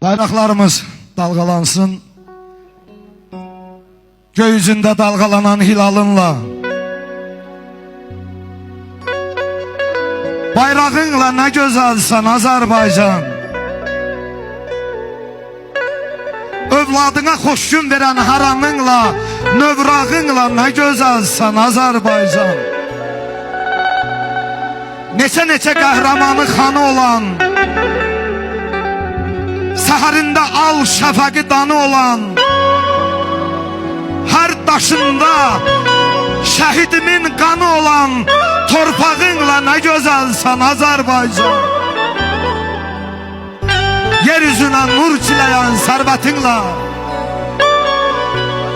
Bayraqlarımız dalgalansın, göy üzündə dalgalanan hilalınla, bayrağınla nə gözəlsən Azərbaycan, övladına xoş gün verən haramınla, növrağınla nə gözəlsən Azərbaycan. Neçə qəhrəmanı xanı olan, səhərində al şəfəqi danı olan, hər daşında şəhidimin qanı olan torpağınla nə gözəlsən Azərbaycan. Yeryüzünə nur çiləyən sərvətinlə,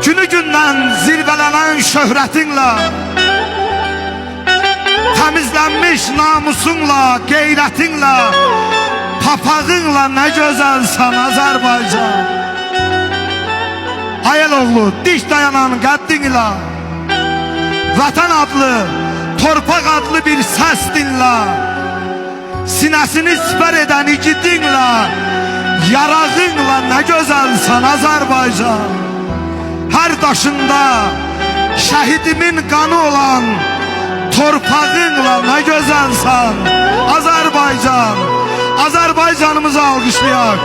günü gündən zirvələnən şöhrətinlə, təmizlənmiş namusunla, qeyrətinlə, papağınla nə gözəlsən Azərbaycan. Ayel oğlu dik dayanan qəddinlə, vətən adlı, torpaq adlı bir səs dinlə, sinəsini sipər edən igidinlə, yarağınla nə gözəlsən Azərbaycan. Hər daşında şəhidimin qanı olan torpağınla nə gözəlsən Azərbaycan. Azərbaycanımızı alqışlayaq.